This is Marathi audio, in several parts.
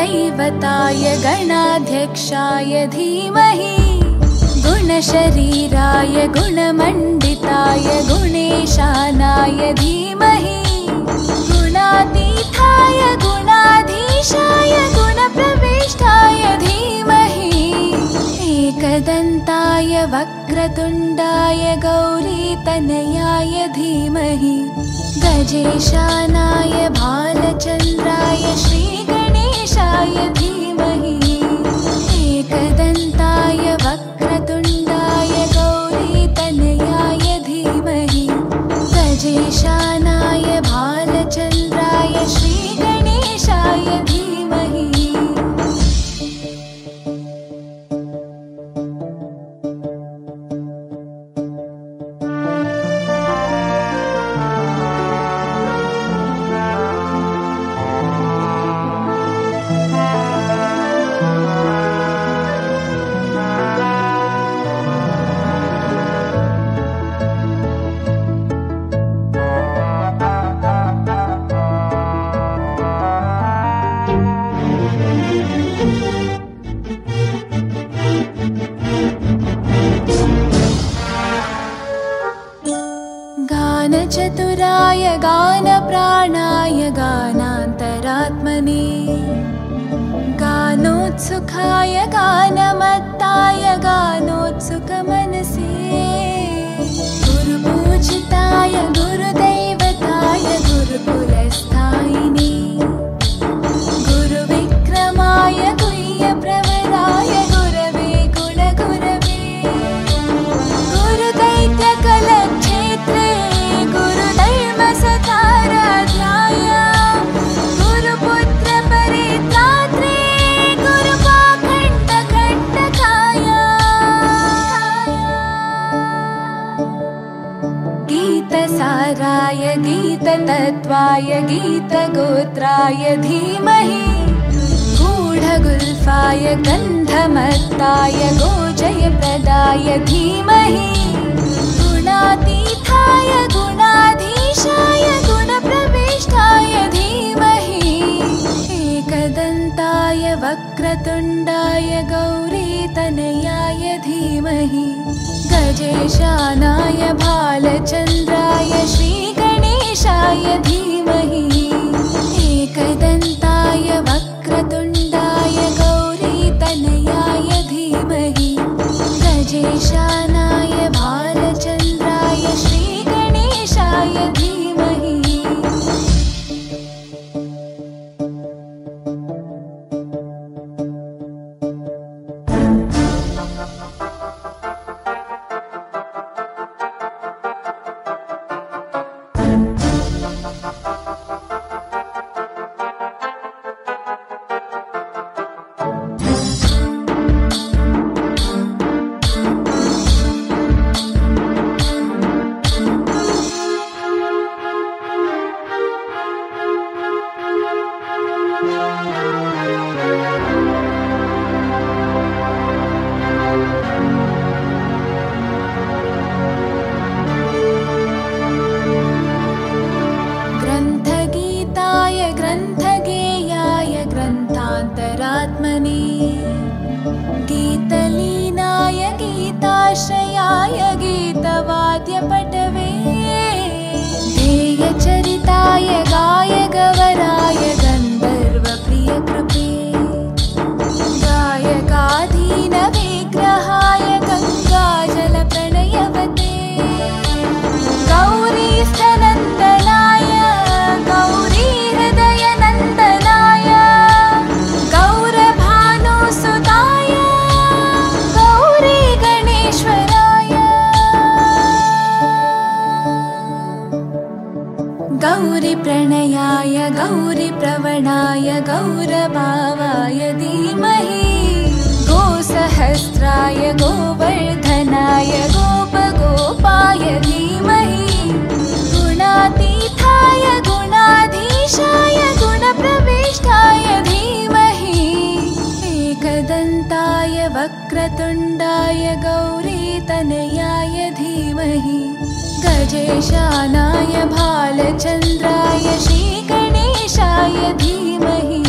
गुरुदैवताय गणाध्यक्षाय धीमहि गुणशरीराय गुणमण्डिताय गुणेशानाय धीमहि गुणातीताय गुणाधीशाय गुणप्रविष्टाय धीमहि एकदन्ताय वक्रतुण्डाय गौरीतनयाय धीमहि गजेशानाय भालचन्द्राय श्रीगणेशाय धीमहि एकदन्ताय वक्रतुण्डाय गौरीतनयाय धीमहि गजेशानाय भालचन्द्राय श्रीगणेशाय धीमहि गानचतुराय गानप्राणाय गानान्तरात्मने गानोत्सुकाय गानमत्ताय गानोत्सुकमनसे गुरुपूजिताय गुरुदैवताय गुरुकुलस्थायिने गुरुविक्रमाय गुह्यप्रवराय गुरवे गुणगुरवे गुरुदैत्यकलक्षेत्रे गुरुधर्मसताराध्याय गुरुपुत्रपरित्रात्रे गुरुपाखण्डकण्टकाय गीतसाराय गीततत्त्वाय गीतगोत्राय धीमहि गूढगुल्फाय गन्धमत्ताय गोजयप्रदाय धीमहि गुणातीताय गुणाधीशाय गुणप्रविष्टाय धीमहि एकदन्ताय वक्रतुण्डाय गौरीतनयाय धीमहि गजेशानाय भालचन्द्राय श्रीगणेशाय धीमहि एकदन्ताय वक्रतुण्डाय गौरीतनयाय धीमहि गजेशानाय भालचन्द्राय श्रीगणेशाय धीमहि ग्रन्थगेयाय ग्रन्थान्तरात्मने गीतलीनाय गीताश्रयाय गीतवाद्यपटवे ध्येयचरिताय गायगवराय गन्धर्वप्रियकृपे गायकाधीनविग्रहाय गङ्गाजलप्रणयवते गौरीस्थनन्दनाय गौरीहृदयनन्दनाय गौरभानुसुताय गौरीगणेश्वराय गौरीप्रणयाय गौरीप्रवणाय गौरभावाय धीमहि गोसहस्राय गोवर्धनाय गोपगोपाय धीमहि गुणातीताय गुणाधीशाय गुणप्रविष्टाय धीमहि एकदन्ताय वक्रतुण्डाय गौरीतनयाय धीमहि गजेशानाय भालचन्द्राय श्रीगणेशाय धीमहि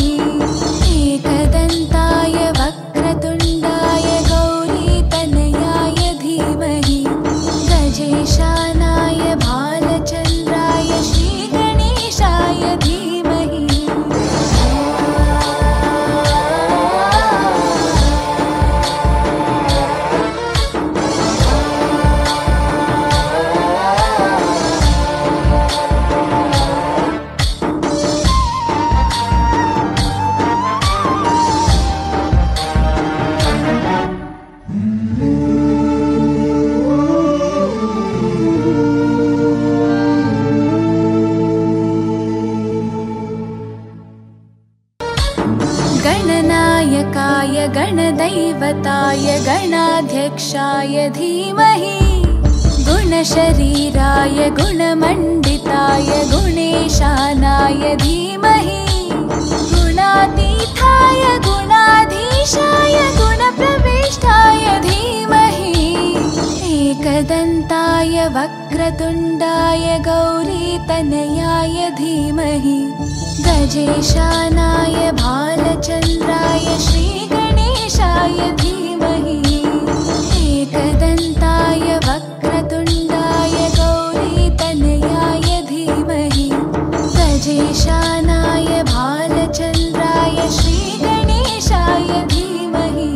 गजेशानाय भालचन्द्राय श्रीगणेशाय धीमहि गणनायकाय गणदैवताय गणाध्यक्षाय धीमहि गुणशरीराय गुणमण्डिताय गुणेशानाय धीमहि गुणातीताय गुणाधीशाय गुणप्रविष्टाय धीमहि एकदन्ताय वक्रतुण्डाय गौरीतनयाय धीमहि गजेशानाय भालचन्द्राय श्रीगणेशाय धीमहि एकदन्ताय वक्रतुण्डाय गौरीतनयाय धीमहि गजेशानाय भालचन्द्राय श्रीगणेशाय धीमहि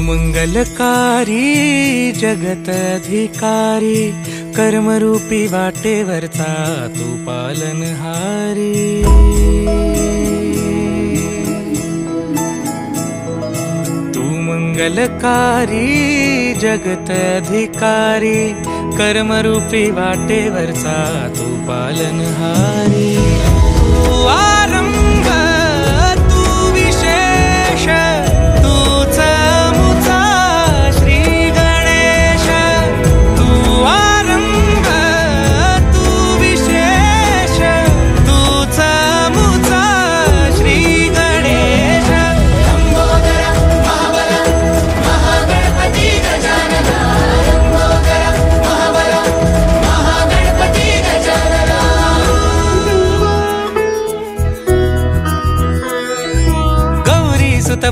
मंगलकारी जगतधिकारी कर्मरूपी वाटेवरचा तू पालनहारी तू मंगलकारी जगतधिकारी कर्मरूपी वाटेवरचा तू पालनहारी तू आरंभ तू विशेष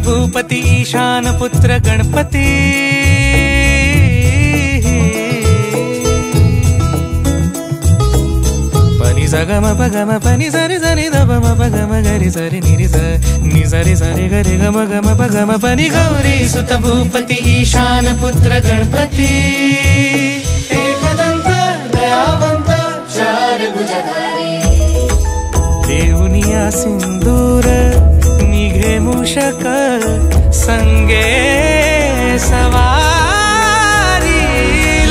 भूपति ईशान पुत्र गणपति पनि सगम पगम पनि सरि सरि दपम पगम गरि सरि निरि स नि सरि सरि गरि गम गम पगम पनि गौरी सुत भूपति ईशान पुत्र गणपति एकदन्त दयावन्त चार भुजधारी देवुनिया सिंदूर निघे मूषक संगे सवारी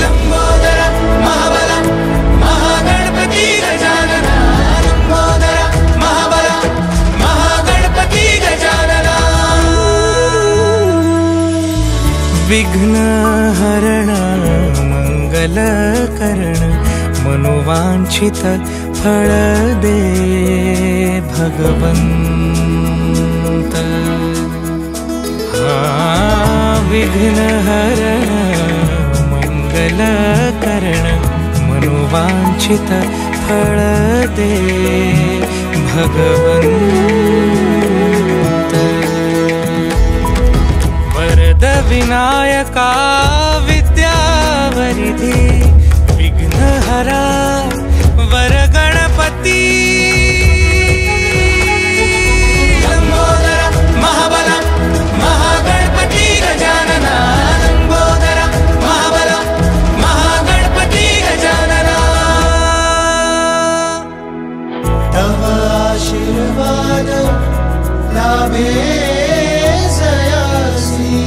लंबोदर महाबल महागणपति गजानना लंबोदर महाबल महागणपति गजानना विघ्न हरण मंगल करण मनोवांछित फल दे भगवंत विघ्न हरण मंगल करण मनोवांछित फल दे भगवंत वरद विनायका विद्यावरिधि विघ्नहरा वर गणपति लंबोदर महाबल महागणपति गजानना लंबोदर महाबल महागणपति गजानना तव आशीर्वाद लाभे जयासी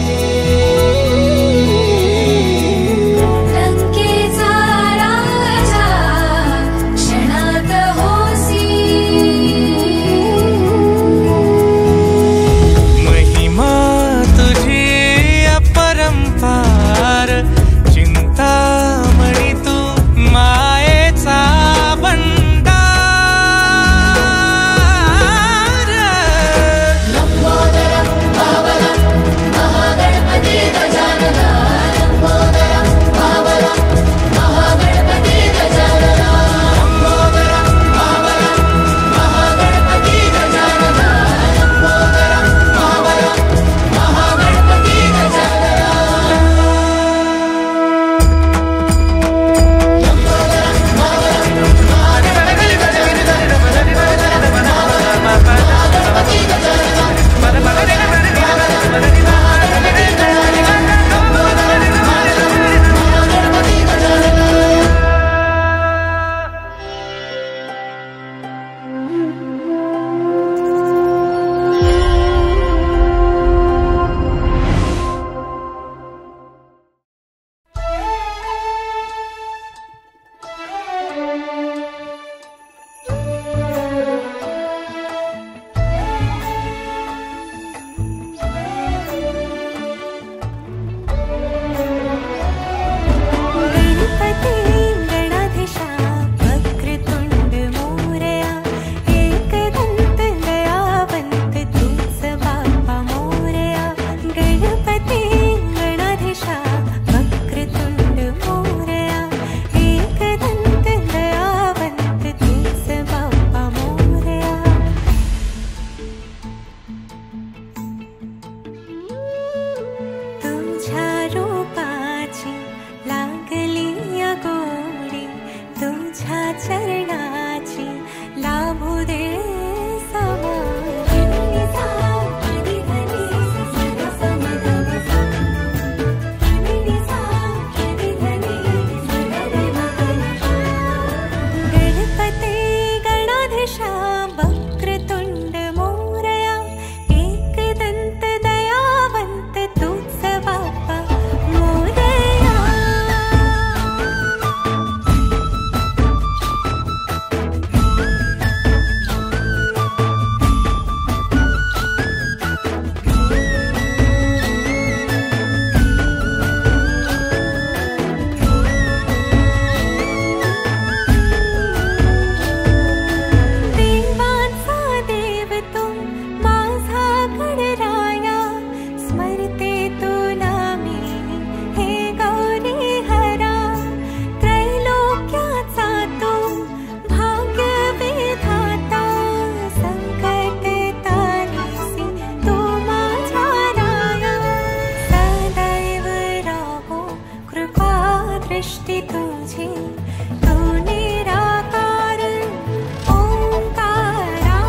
सृष्टि तुझे तू निराकार ओंकारा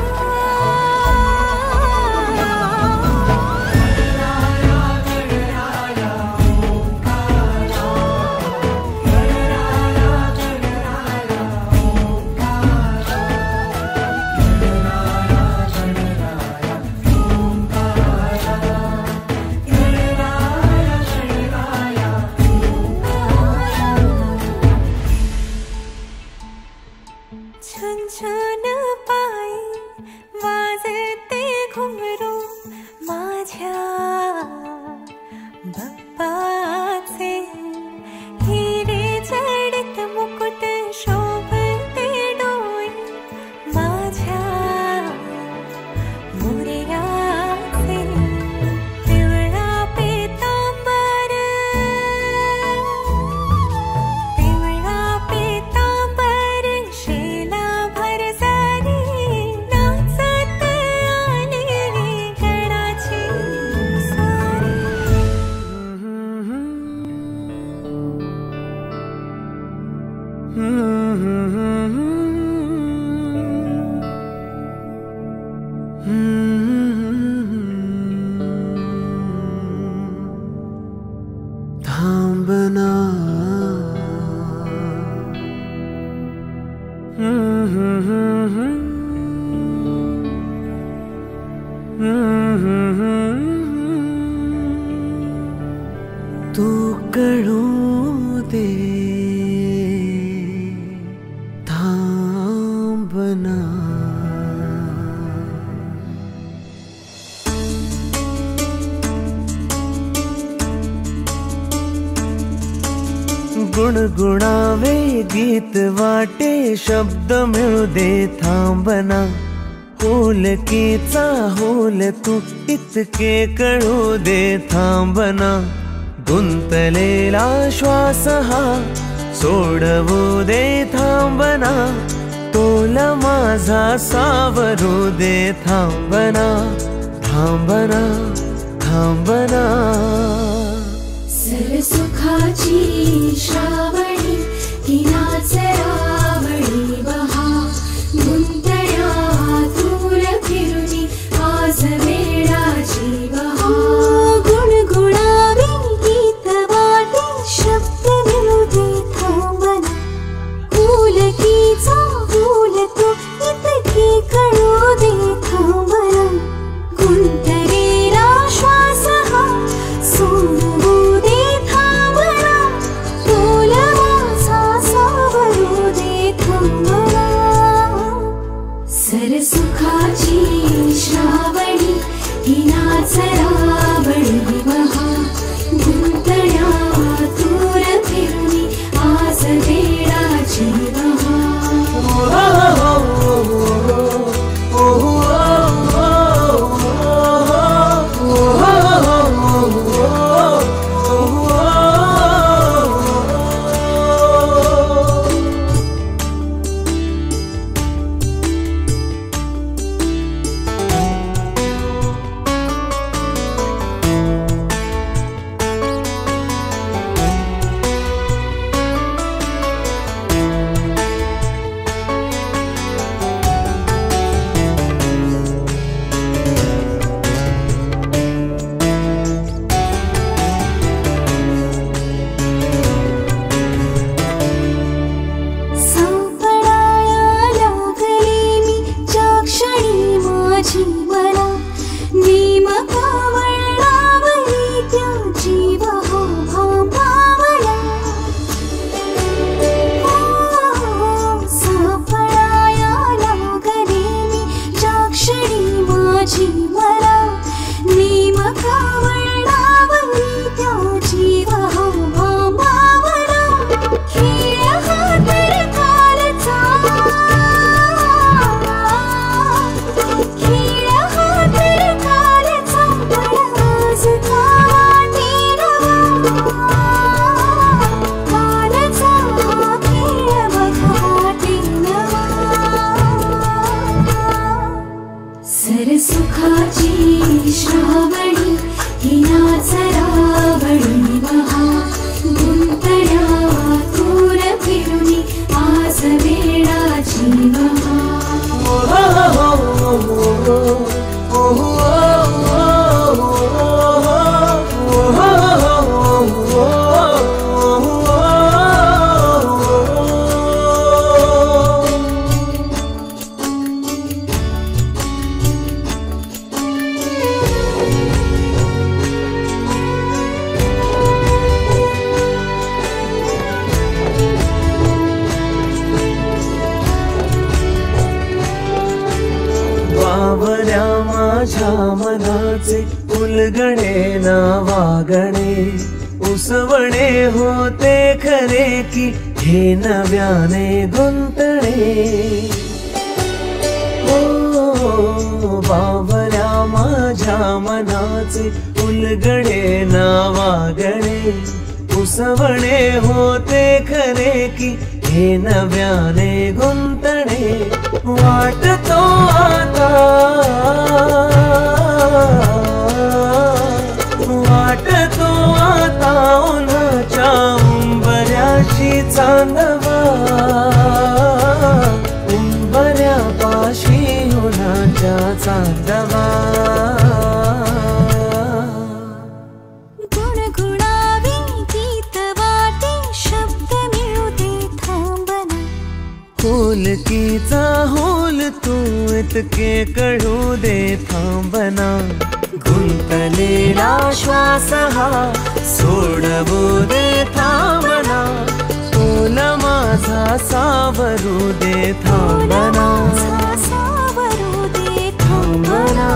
छुन पायी वाजते घुंगरू माझ्या बाप्पाचे हिरे जडित मुकुट शोभते डोळे माझ्या मोरयाचे पिवळा पितांबर शेला भर जारी नाचत आली गडाची सारी थांबना तू कळू दे थांबना गुणगुणावे गीत वाटे शब्द मिळू दे थांबना होलकीचा होल तू इतके कळू दे थांबना गुंतलेला श्वास हा सोडवू दे थांबना तोल माझा सावरू दे थांबना थांबना थांबना सरसुखाची श्रावणी ही नाच रावणी बहा गुंतण्या दूर फिरुनी आज वेळाची बहा गुणगुणावे गीत वाटे शब्द मिळू दे थांबना फुलकीचा फुल तो इतके कळू दे थांबना गुंतलेला श्वास हा सोडवू दे थांबना तोल नाचे उलगडे ना वागणे उसवणे होते खरे की हे नव्याने गुंतणे ओ बावऱ्या माझ्या मनाचे उलगडे ना वागणे उसवणे होते खरे की हे नव्याने गुंतणे वाटतो आता वाटतो आता उन्हाच्या उंबऱ्याशी चांदवा उंबऱ्यापाशी उन्हाच्या चांदवा होलकीचा होल तू इतके कळू दे थांबना गुंतलेला श्वास हा सोडवू दे थांबना तोल माझा सावरू दे थांबना थांबना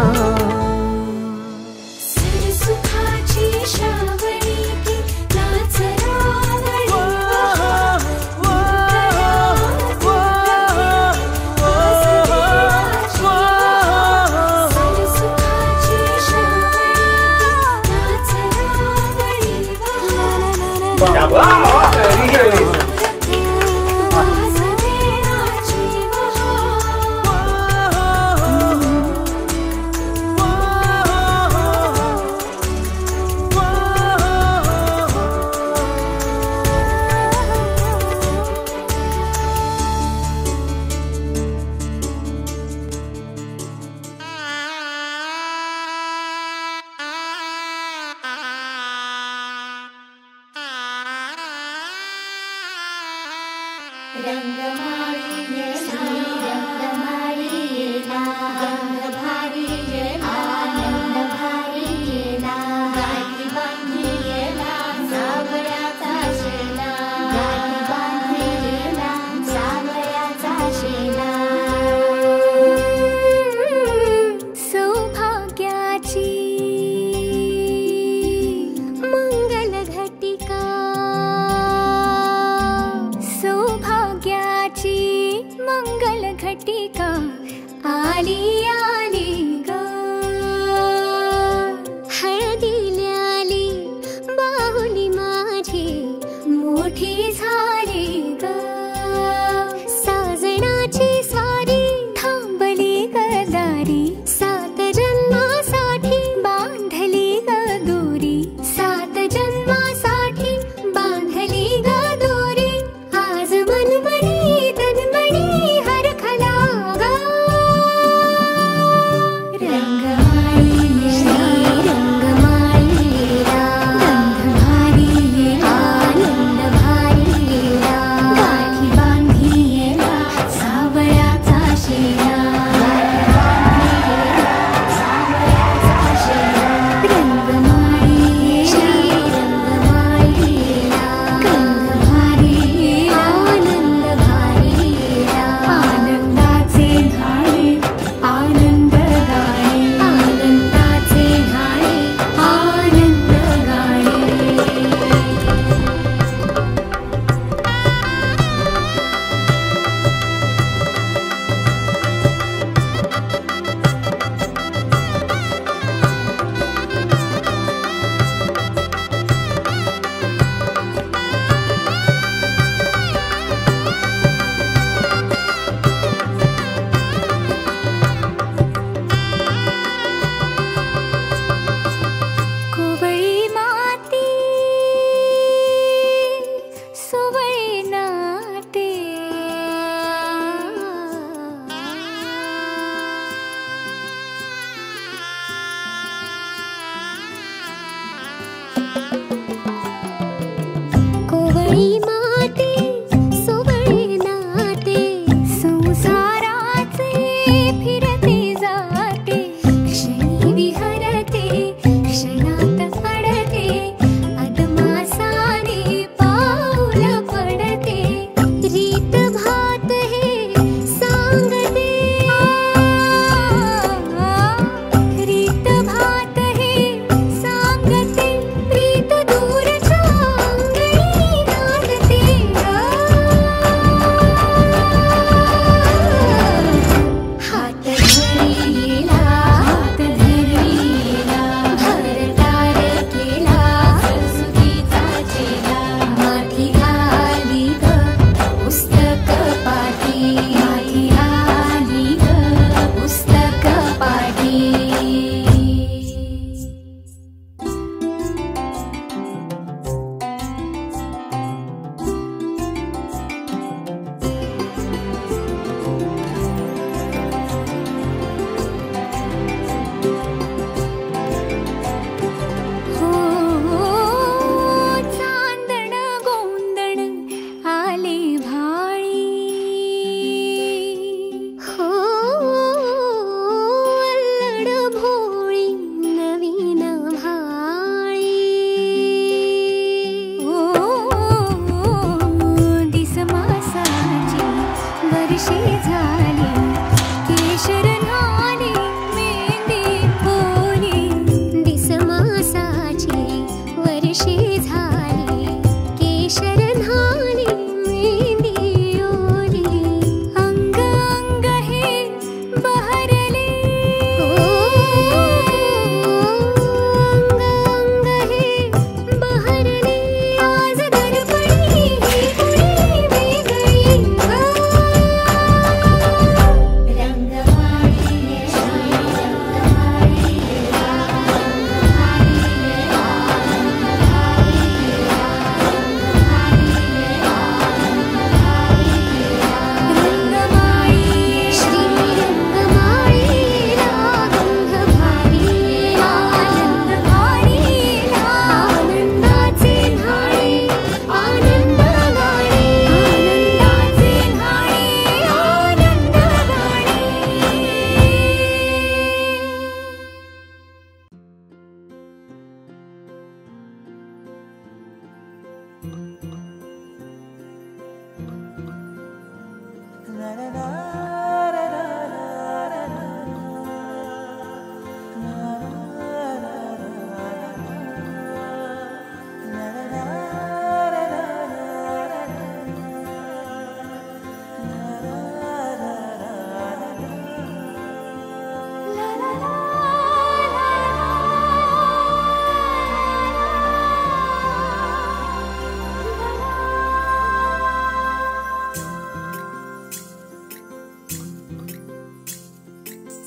रंगमाळी शरणानी मेंदी ओली अंग अंग हे बहरले अंग अंग हे बहरले आज दर्पणी ही कुणी वेगळी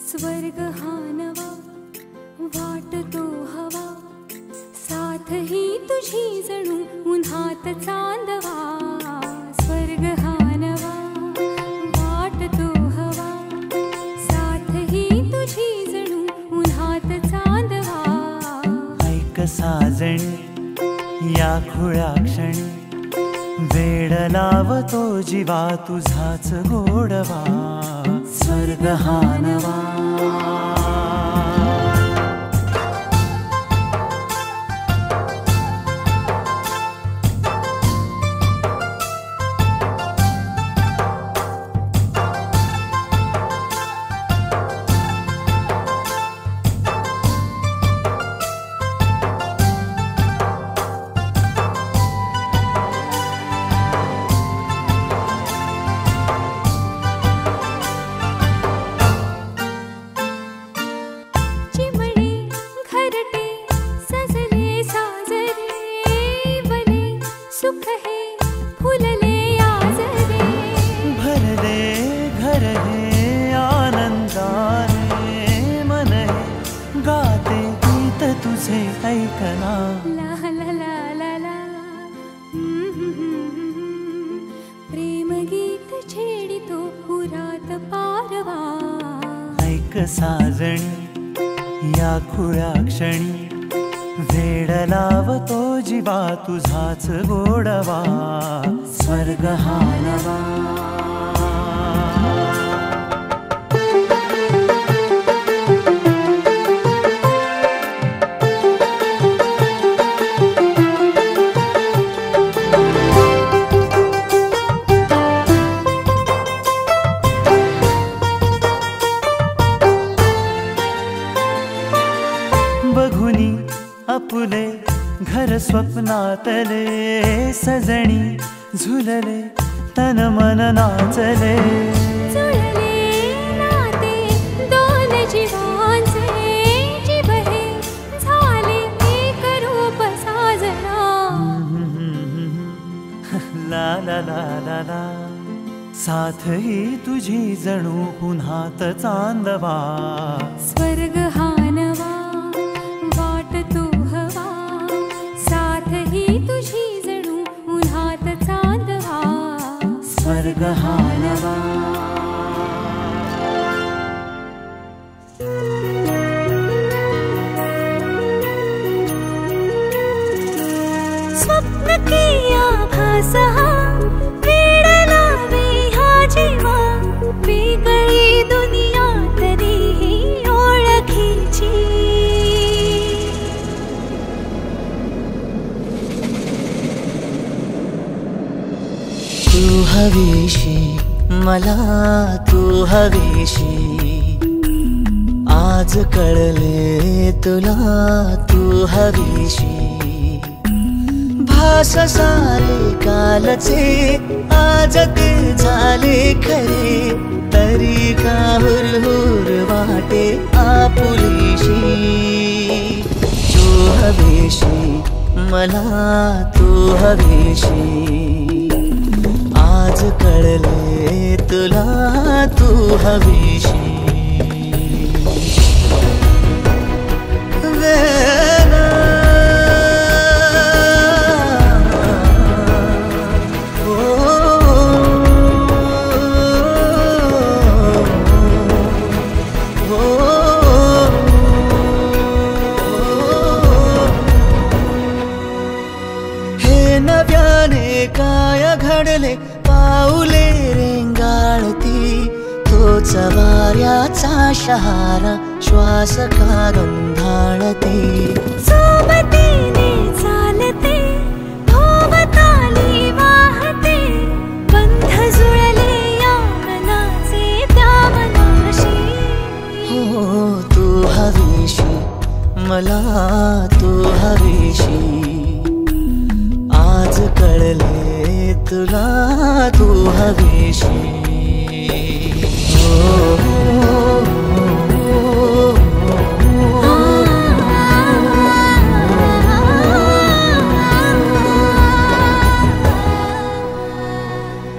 स्वर्ग हा नवा वाटतो हवा साथ ही तुझी जणू उन्हात चांदवा स्वर्ग हा नवा वाटतो हवा साथ ही तुझी जणू उन्हात चांदवा ऐक साजणी या खुळ्या क्षणी वेड लावतो जीवा तुझाच गोडवा स्वर्ग हा नवा सुख है फुलले आजरे भरले घर हे आनंदाने मन हे गाते गीत तुझे ऐकना ला ला ला ला ला प्रेम गीत छेडितो पुरात पारवा ऐक साजणी या खुळ्या क्षणी वेड लावतो जीवा तुझाच गोडवा स्वर्ग हा नवा बघुनी आपुले घर स्वप्नातले सजणी झुलले तन मन नाचले जुळले नाते दोन जीवांचे जीव हे झाले एक रूप साजना ला ला ला ला ला साथ ही तुझी जणू पुन्हात चांदवा स्वर्ग हा नवा वाटतो हवा साथ ही तुझी जणू उन्हात चांदवा स्वर्ग हा नवा स्वप्न की आभास हा वेड लावे हा जीवा वेगळी दुनिया तरीही ओळखीची तू हवीशी मला तू हवीशी आज कळले तुला तू हवीशी भास सारे कालचे आज ते झाले खरे तरी का हुरहुर वाटे आपुलेशी तू हवेशी मला तू हवेशी आज कळले तुला तू हवेशी काय घडले पाऊले रेंगाळती तोच वाऱ्याचा शहारा श्वास का गंधाळते सोबतीने चालते भोवताली वाहते बंध जुळले या मनाचे त्या मनाशी हो तू हवेशी मला तू हवेशी आज कळले तुला तू हवेशी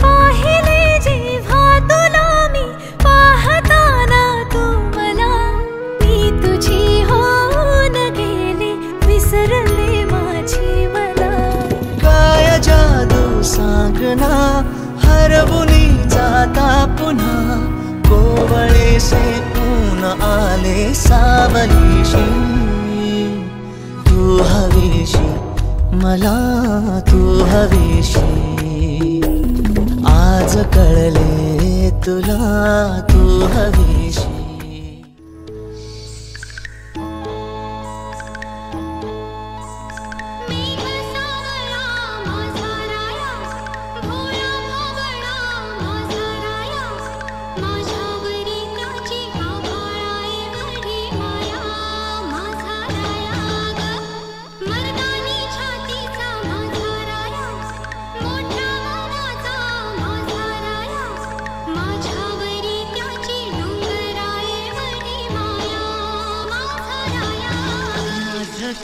पाहिले जेव्हा तुला मी पाहताना तू मला मी तुझी होऊन गेले विसरले माझी मला काय जादू सांगना हरवुनी जाता पुन्हा कोवळे से ऊन आले सावलीशी तू हवेशी मला तू हवेशी आज कळले तुला तू हवेशी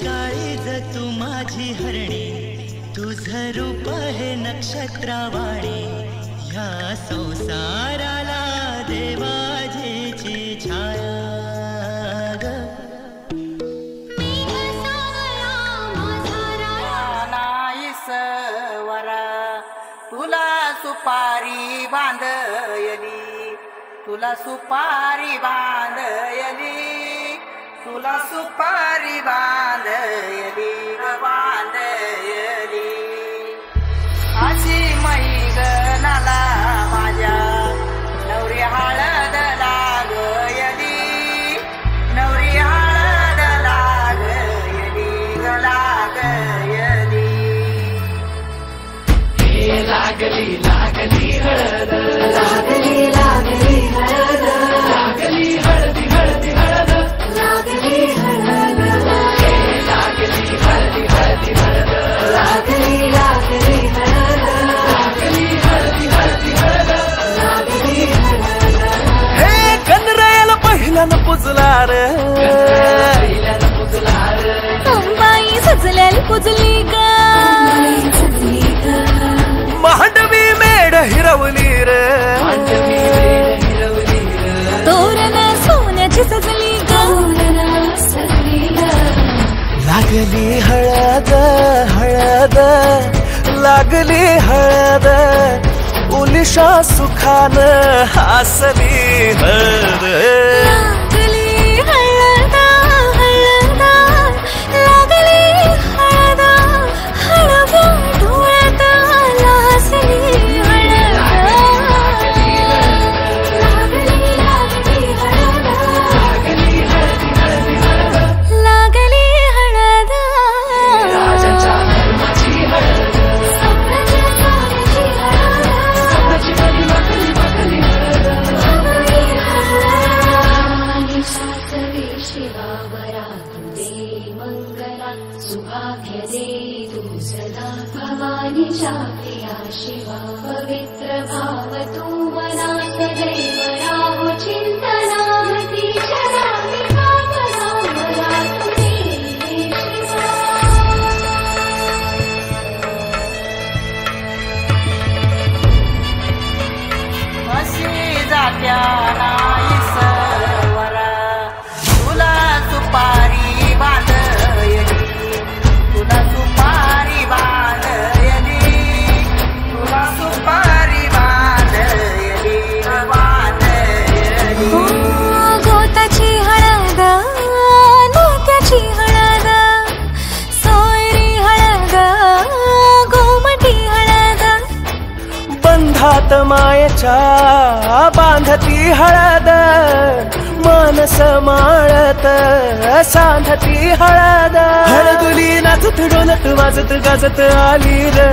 काळीज तू माझी हरणी तुझं रूप हे नक्षत्रावाणी ह्या संसाराला देवाजीची छाया नाईसवरा तुला सुपारी बांधयली तुला सुपारी बांधयली तुला सुपारी बांधयली बांधयली अशी मैगनाला माझ्या नवरी हळद लागयली नवरी हळद लागयली लागयली लागली लागली हळद लागली लागली हळद लागली हळदी हळदी हळद लागली हळद लागली हळदी हळदी हळद लागली लागली हळद लागली हळदी हळदी हळद लागली हळद हे कनरायाला पहिल्यानं पुजला रे पहिल्यानं पुजला रे अंबाई सजल्याला पुजली ग मांडवी मेढ हिरवली रे मांडवी मेढ हिरवली रे तोरण सोन्याची सजली लागली हळद हळद लागली हळद उलिशा सुखान हासली हळद लागली हळद हळद लागली हळद हळद डोळ्यात लासली हळद लागली लागली हळद लागली हळदी हळदी हळद लागली हळद राजाच्या धर्माची हळद स्वप्नाच्या साऱ्याची हळद स्वप्नाची लागली लागली हळद लागली हळद या शिवा पवित्र भाव तू मनात दैव राहू चिंतनामती चरामी कामना मला तुझे शिवा अशी जात्या नाही सवर तुला सुपारी बांधयली तुला सुपारी बांधयली तुला सुपारी बांधयली बांधयली गोताची हळद नात्याची हळद सोयरी हळद गोमटी हळद बंधात मायेच्या बांधती हळद मानस माळत सांधती हळद हळदुली नाचत डोलत वाजत गाजत आली र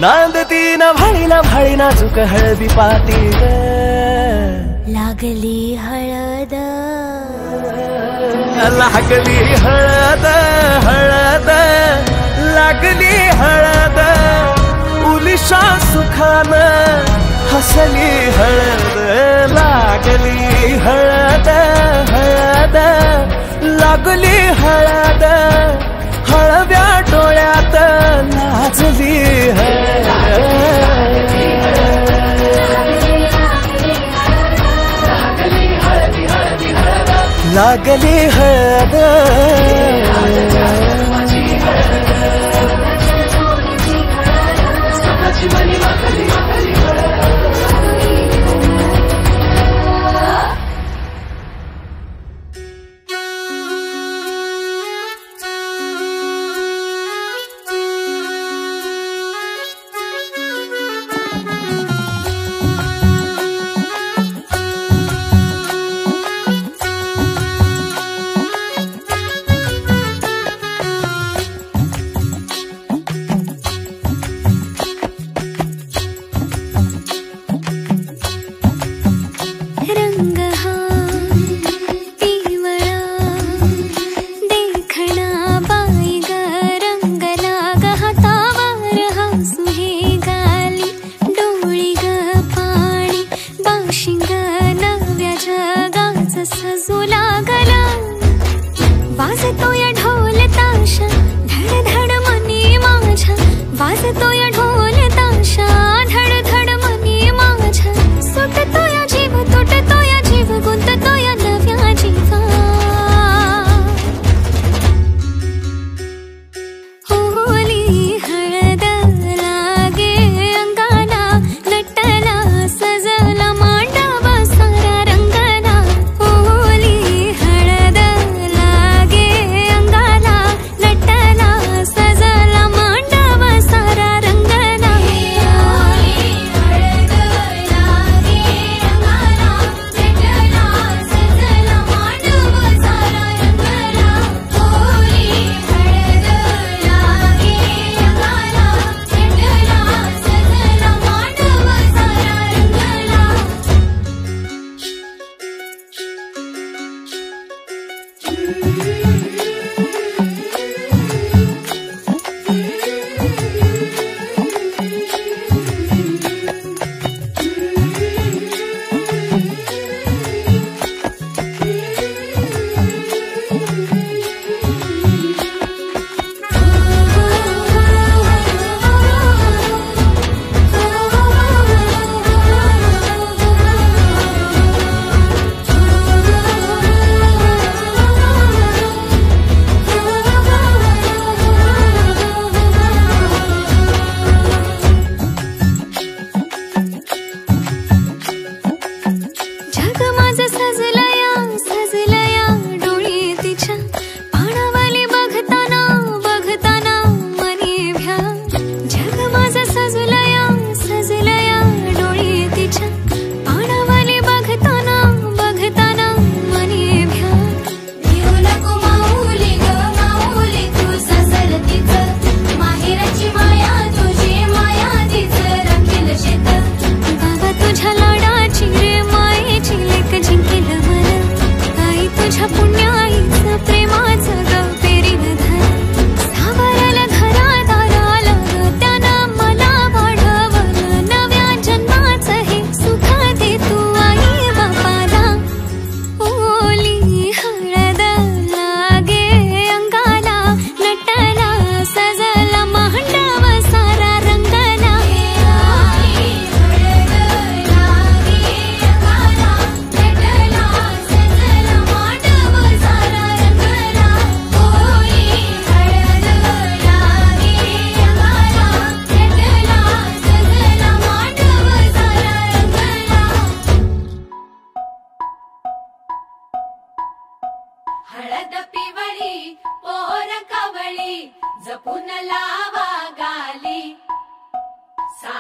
नांदती न भाळी नाजूक हळदी पातीर लागली हळद लागली हळद हळद लागली हळद उलिशा सुखान हसली हळद लागली हळद हळद लागली हळद हळव्या डोळ्यात नाचली हळद लागली हळद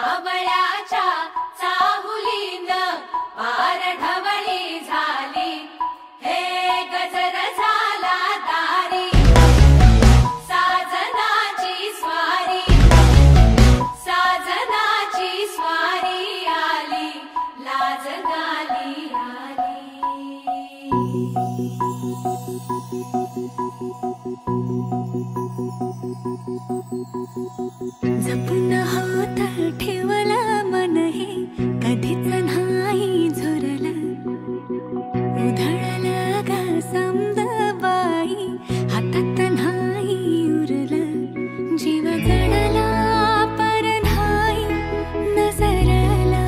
सावळ्याच्या चाहुलीन पार ढवळी झाली हे गजर झाला दारी साजनाची स्वारी आली लाज गाली जपून होत ठेवला मन हे कधीच नाही झुरला उधळला गा समद बाई हातात नाही उरला जीव जडला पर नाही नजरला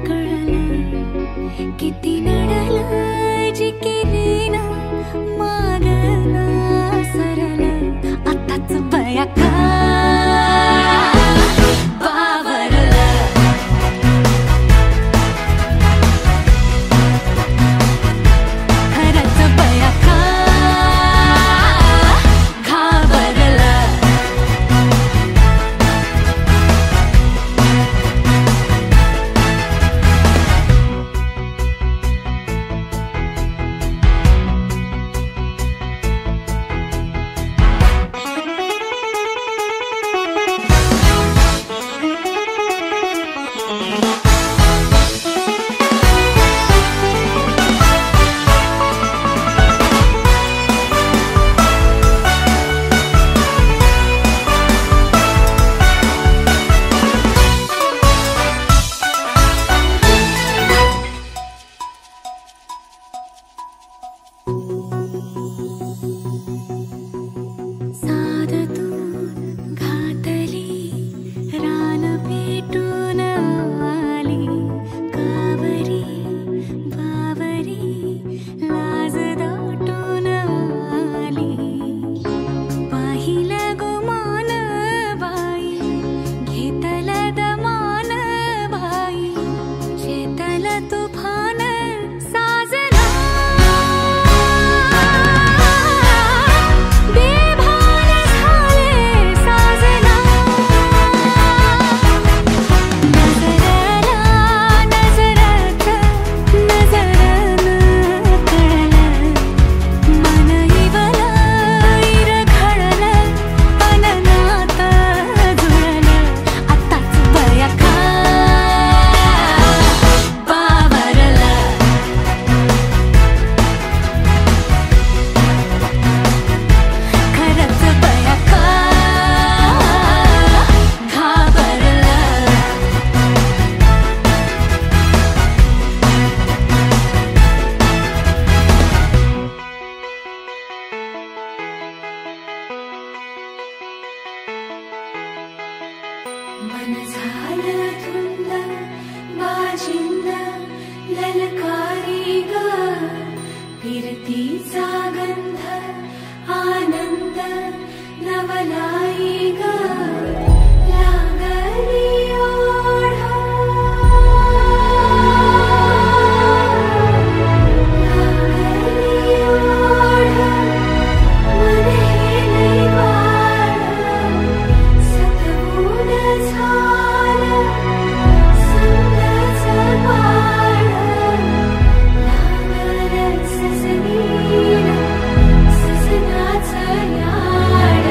कळला किती नडला जी केली ना मागला सरला आताच बया का मन झालं धुंद बाजिंद ललकारी ग फिरतीचा गंध आनंद नवलाई ग लागली ओढा लागली ओढा मन हे बाळ सतगुण झालं समजाच बाळ लागलं सजनीला सजनाचं याड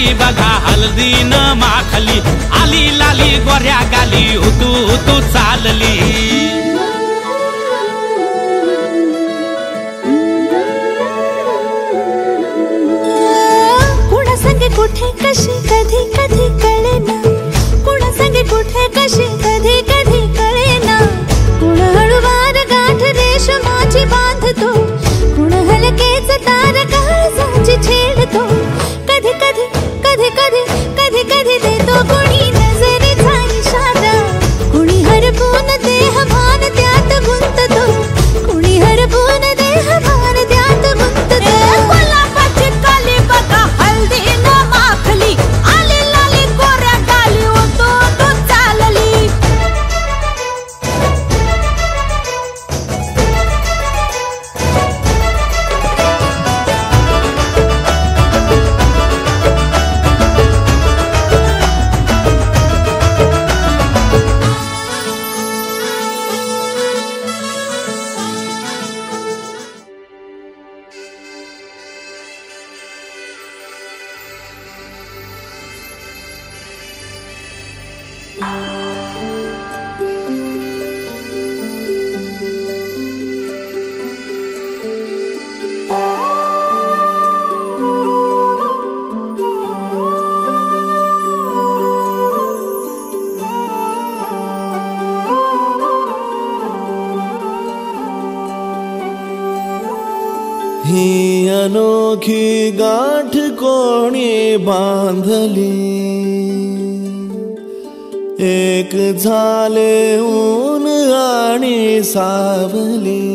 झाली बघा हळदीन माखली, आली लाली गोऱ्या गाली, हुतू हुतू चालली. कुणा संगे कुठे कशी कधी कधी कळेना, कुणा संगे कुठे कशी कधी कधी कळेना. कुण हळूवार गाठ रेशमाची बांधतो, कुण हलकेच तार काळजाची छेडतो. कधी कधी कधी कधी कधी कधी देतो कुणी नजरेचा इशारा, कुणी हरपून देह भान त्यात गुंततो, कुणी हरपून देह भान त्यात गुंततो. गुलाबाची काली बघा हळदीन माखली, आली लाली गोऱ्या गाली, होतो तो चालली. ही अनोखी गाठ कोणी बांधली, एक झाले ऊन आणि सावली.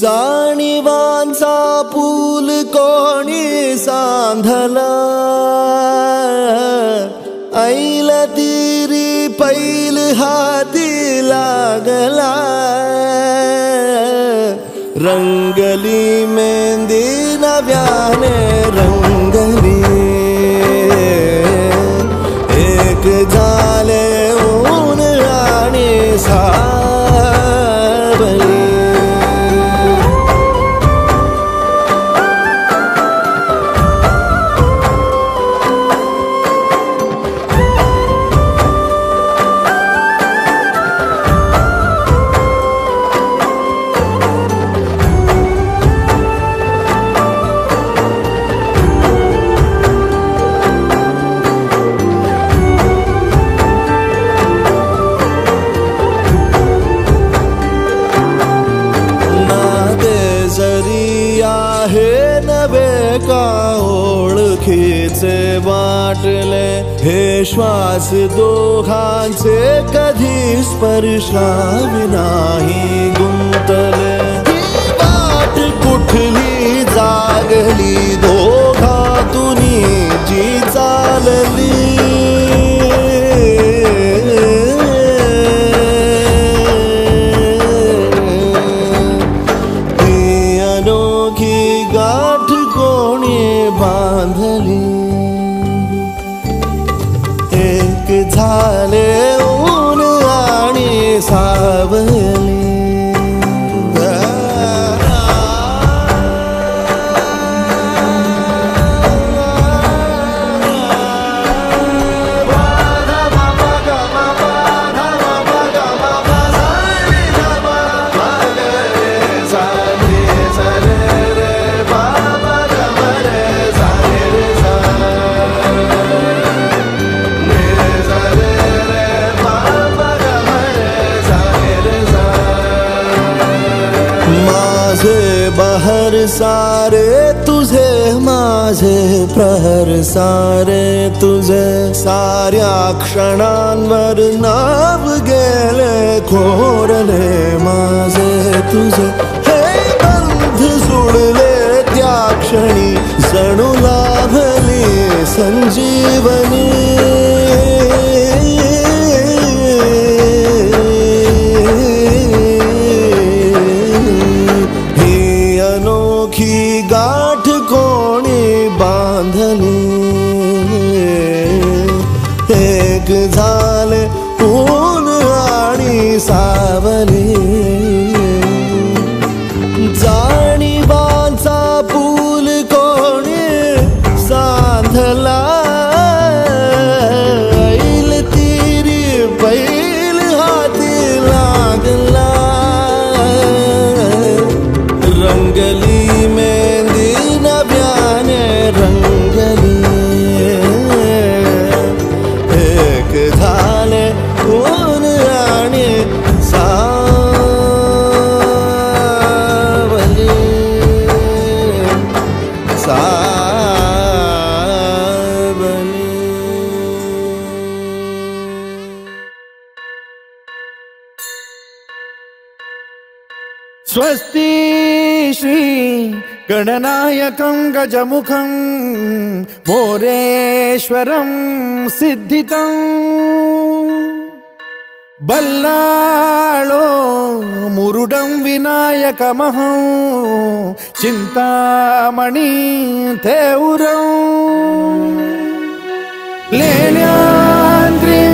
जाणीवांचा पूल कोणी सांधला, ऐल तिरी पैल हाती लागला. रंगली मेहंदी नव्याने रंगली, एक झाले ऊन आणि सावली. ओळखीचे वाटले हे श्वास दोघांचे, कधी स्पर्शावी नाही गुंतले. वाट कुठली जागली दोघातून जी चालली. ही अनोखी गाठ कोणी बांधली, एक झाले ऊन आणि सावली. बहर सारे तुझे, माझे प्रहर सारे तुझे. साऱ्या क्षणांवर नाव गेले खोरले माझे तुझे. हे बंध जुळले त्या क्षणी, जणू लाभली संजीवनी. अनोखी गाठ कोणी बांधली, एक झाले ऊन आणि सावली. जाणीवांचा पूल कोणी स्वस्ति श्री गणनायकं गजमुखं मोरेश्वरं सिद्धितं बल्लाळो मुरुडं विनायकमहं चिंतामणि थेउरं लेण्याद्रिं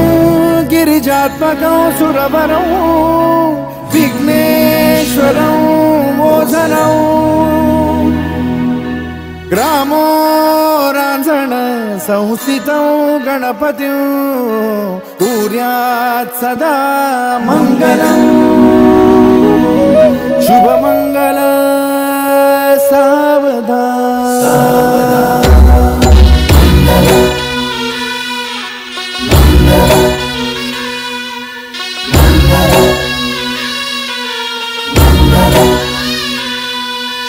गिरिजात्मकं सुरवरं विघ्नेश्वरं मोझनं ग्रामो रांझण संस्थितं गणपतिं कुर्यात् सदा मंगलं शुभमंगल सावधान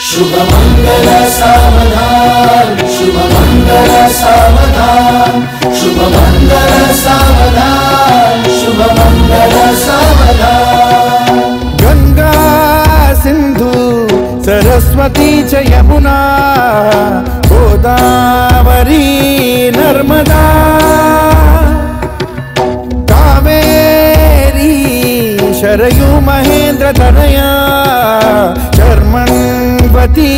शुभमंगल सावधान शुभमंगल सावधान शुभमंगल सावधान शुभमंगल सावधान गंगा सिंधु सरस्वती च यमुना गोदावरी नर्मदा कावेरी शरयू महेंद्र तनया चर्मण्वती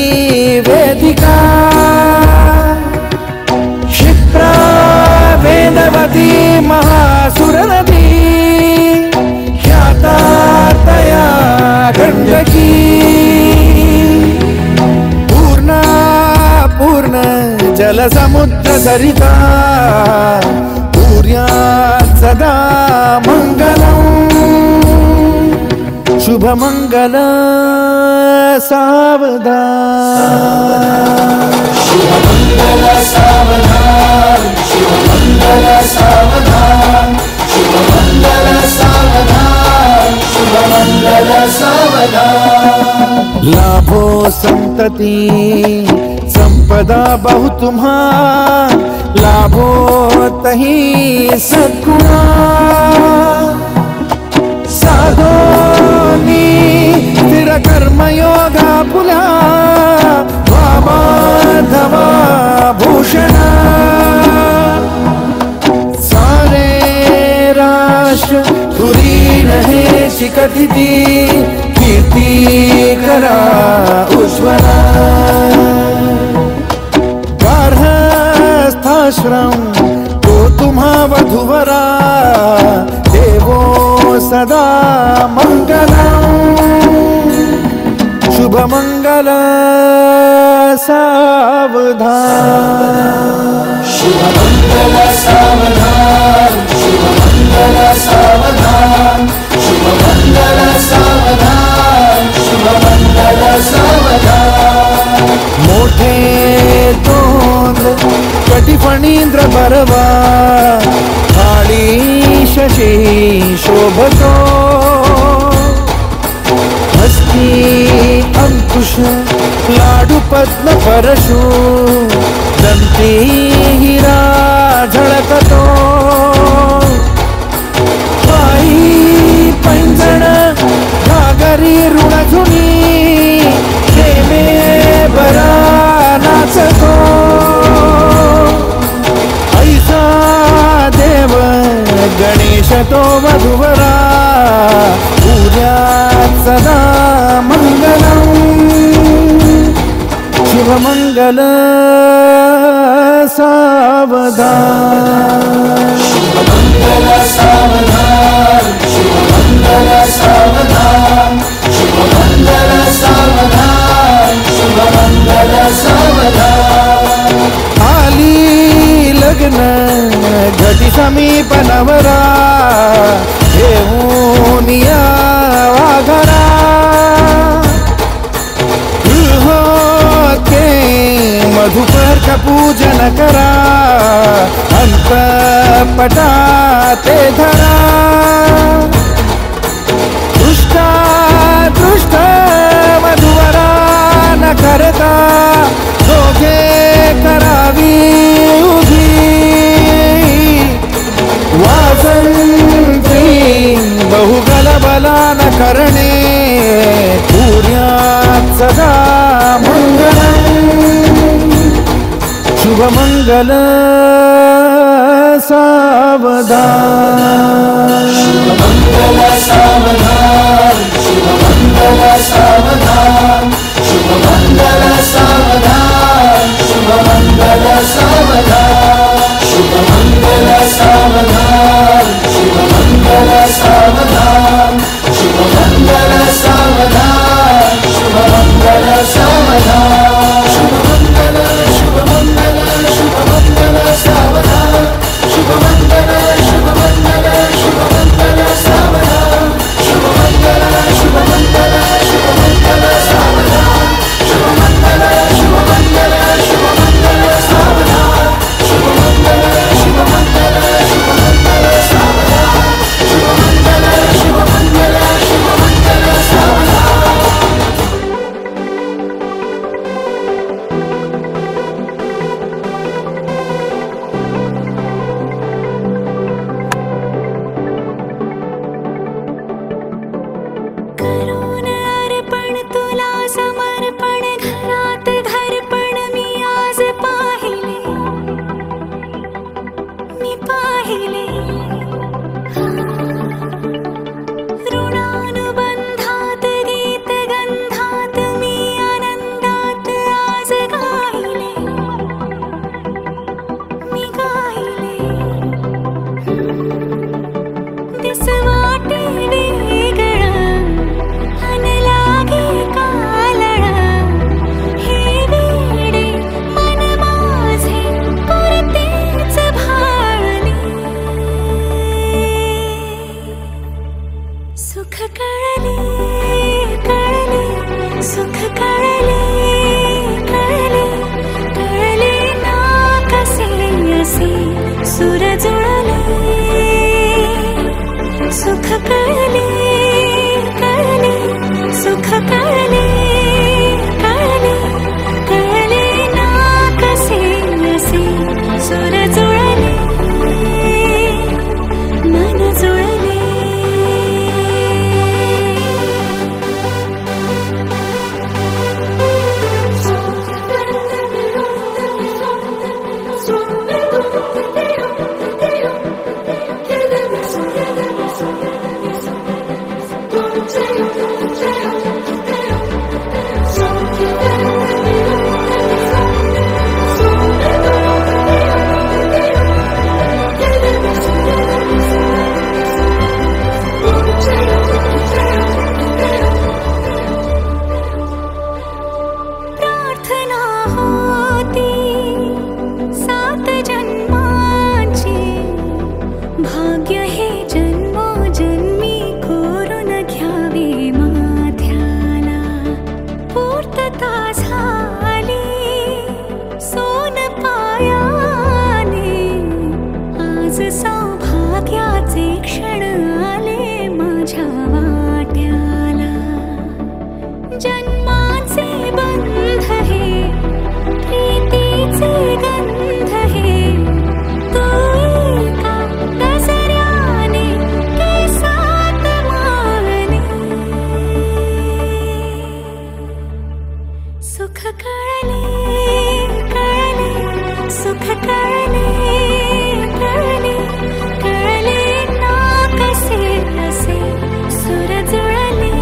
वेदिका क्षिप्रा वेदवती महासुरनदी ख्याता तया गण्डकी पूर्णा पूर्ण जलसमुद्र सरिता कुर्यात् सदा मंगलम् शुभमंगल सावधान शुभमंगल सावधान शुभमंगल सावधान शुभमंगल सावधान शुभमंगल सावधान लाभो संतति संपदा बहु तुम्हा लाभो तही सद्गुणा साधोनी स्थिर कर्मयोगा पुला वामाधवा भूषण सारे राष्ट्र तुरीन हे शिकतिथि कीर्ति करा उज्ज्वला गार्हस्थाश्रम तो तुम्हा वधुवरा देवो सदा मंगलम् शुभमंगल सावधान शुभमंगल सावधान शुभमंगल सावधान शुभमंगल सावधान शुभमंगल सावधान मोठे तोंड कटिफणींद्र बरवा काळी शशी शोभतो हस्ती अंकुश लाडू पद्म परशु दंती हिरा झळकतो पायी पैंजण घागरी ऋणझुनी प्रेमे बरा नाचतो ऐसा देव गणेश तो वधुवरा कुर्यात् सदा मंगलम् शुभमंगल सावधान शुभमंगल सावधान शुभमंगल सावधान शुभमंगल सावधान शुभमंगल सावधान आली लग्न घटी समीप नवरा घेऊन या वाघरा गृहोते मधुकर का पूजन करा अंतपटा ते धरा दृष्टा दृष्ट मधुवरा न करता दोघे करावी उभी वाजंत्री बहुगलबला न करणे पूर्या शुभमंगल सावधान शुभमंगल सावधान शुभमंगल सावधान शुभमंगल सावधान शुभमंगल सावधान शुभमंगल सावधान शुभमंगल सावधान शुभमंगल सावधान शुभमंगल सावधान शुभमंगल शुभमंगल शुभमंगल सावधान शुभमंगल शुभमंगल शुभमंगल सावधान शुभमंगल शुभमंगल शुभमंगल सावधान शुभमंगल शुभमंगल शुभमंगल सावधान शुभमंगल शुभमंगल शुभमंगल सावधान शुभमंगल शुभमंगल शुभमंगल सावधान करून अर्पण तुला समर्पण घरात घरपण मी आज पाहिले ऋणानुबंधात गीत गंधात मी आनंदात आज गाहिले मी गाहिले दिस वाटे वेगळं अन लागे कालळं हे वेडे मन माझे पुरतेच भाळले सुख कळले कळले सुख कळले कळले कळले ना कसे असे सुर जुळले सुख कळले कळले सुख कळले कळले कळले ना कसे असे सुर जुळले मन जुळले प्रार्थना होती 7 जन्माची भाग्य हे जन्मोजन्मी कोरून घ्यावे माथ्याला पूर्तता झाली सोन पायाने आज सौभाग्याचे क्षण आले माझ्या वाट्याला जन्माचे बंध हे प्रीतीचे गंध हे तू एका दसऱ्याने केसात माळले सुख कळले कळले सुख कळले कळले कळले ना कसे असे सुर जुळले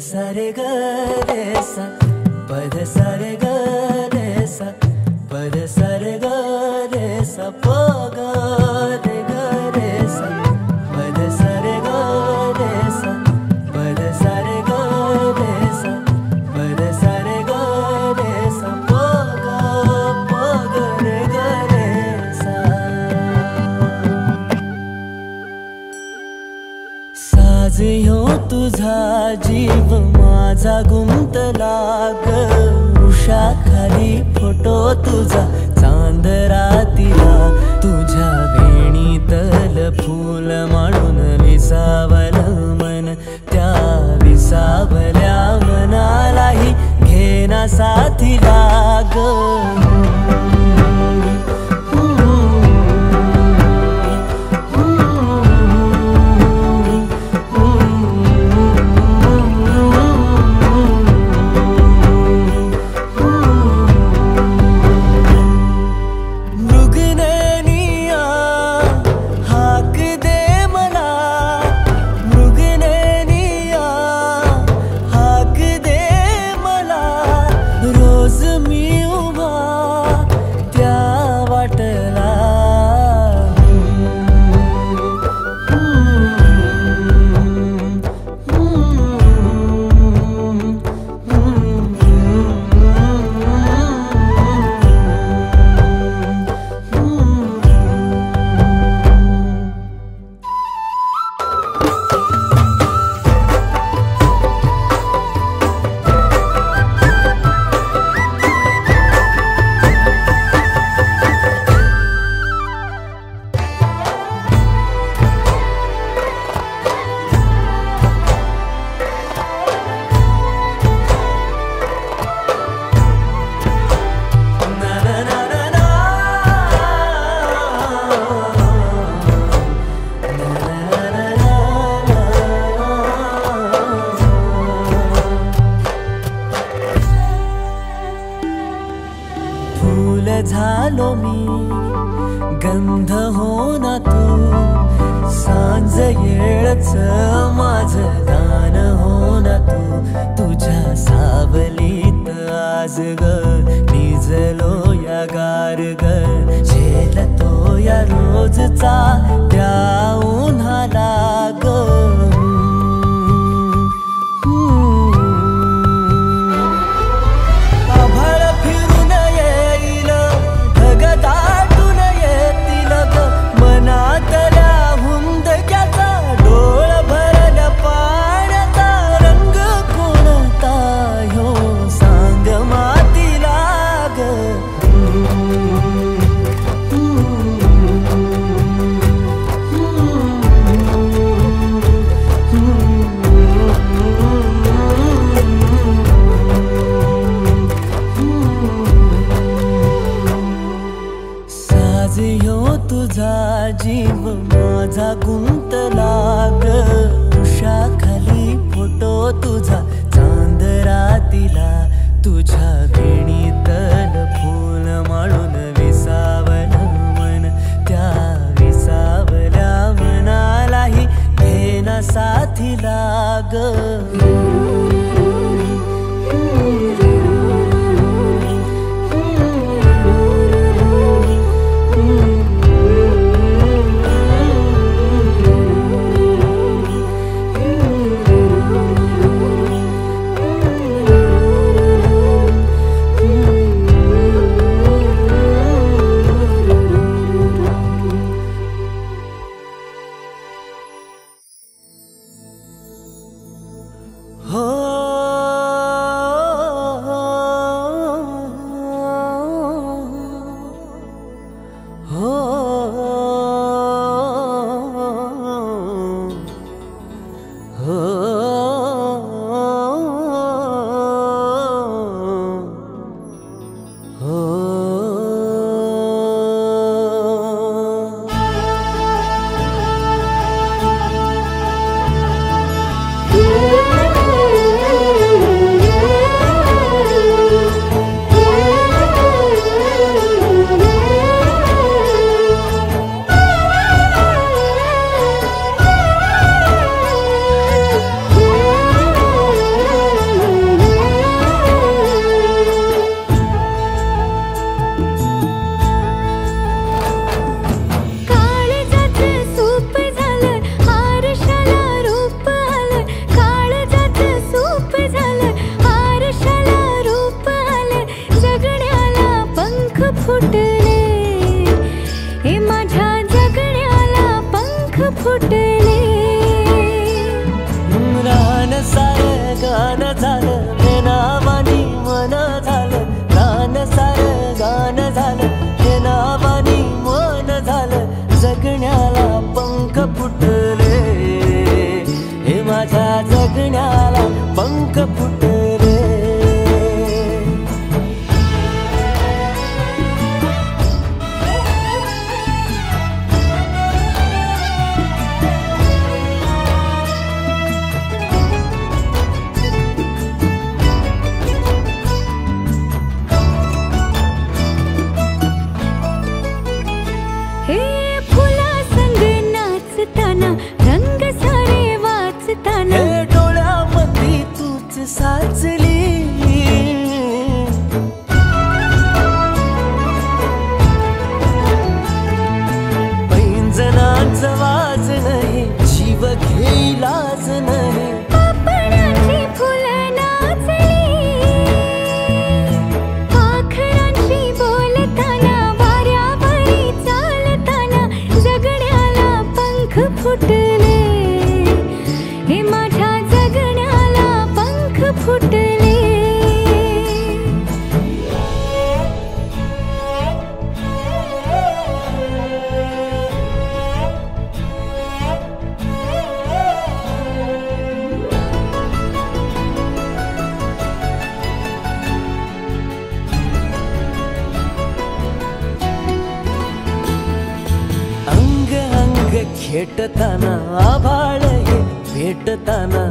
सा रे ग रे सा पद सा रे ग रे सा पद सरे ग रे सा प ग रे ग रे सा पद सरे ग रे सा पद सरे ग रे सा पद सरे ग रे सा प ग रे ग रे सा साज ह्यो तुझा जीव माझा गुंतला ग खाली फोटो तुझा चांद रातीला तुझ्या वेणीतल फूल माळून विसावल मन त्या विसावल्या मनालाही घेना साथीला ग झालो मी गंध हो ना तू सांज येळच माझं गान हो ना तू तुझ्या सावलीत आज ग निजलो या गार ग झेलतो या रोजचा त्या उन्हाला ग जीव माझा गुंतला ग उषाखाली फोटो तुझा चांद रातीला तुझ्या वेणीतल फूल माळून विसावल मन त्या विसावल्या मनालाही घेना साथीला ग फुटले रान सार गान झालं हे नावानी मन झालं रान सार गान झालं हे नावानी मन झालं जगण्याला पंख फुटले हे माझ्या जगण्याला पंख फुटले साचली पैंजणाचं वाज नाही जीव घेईलाच नाही पापणाची फुलं नाचली पाखरांशी बोलताना वाऱ्यावरी चालताना जगण्याला पंख फुटले हे माझ्या जगण्याला फुटले अंग अंग खेटताना आभाळ हे भेटताना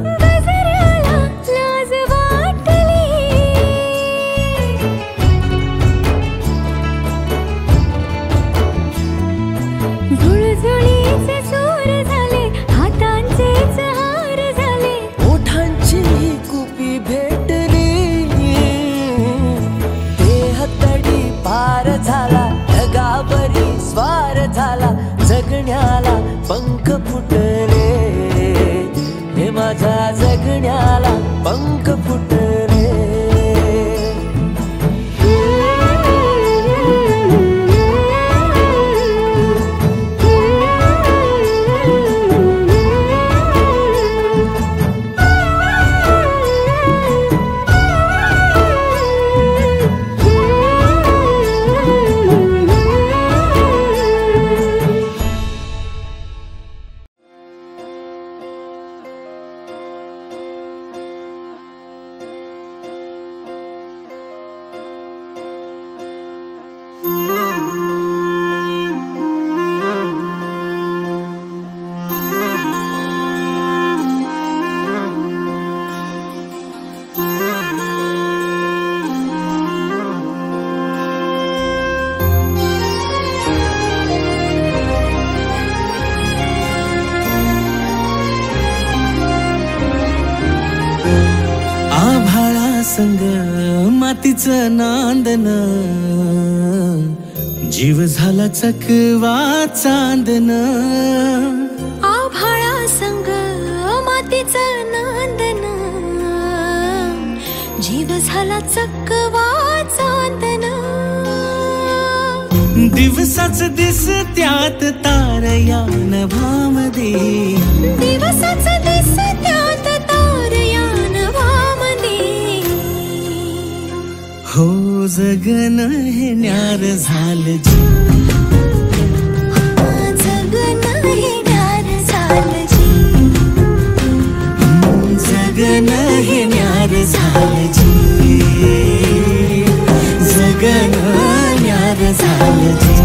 स्वार झाला जगण्याला पंख फुटले हे माझ्या जगण्याला पंख फुटले संग मातीचं नांदन जीव झाला चकवा चांदन आभाळा संग मातीचं नांदन जीव झाला चकवा चांदन दिवसाच दिसत्यात तारया नभामध्ये दिवसाच दिसत्यात तारया नभामध्ये हो जगन हे न्यार झालं जी जगन हे न्यार झालं जी जगन हे न्यार झालं जी जगन न्यार झालं जी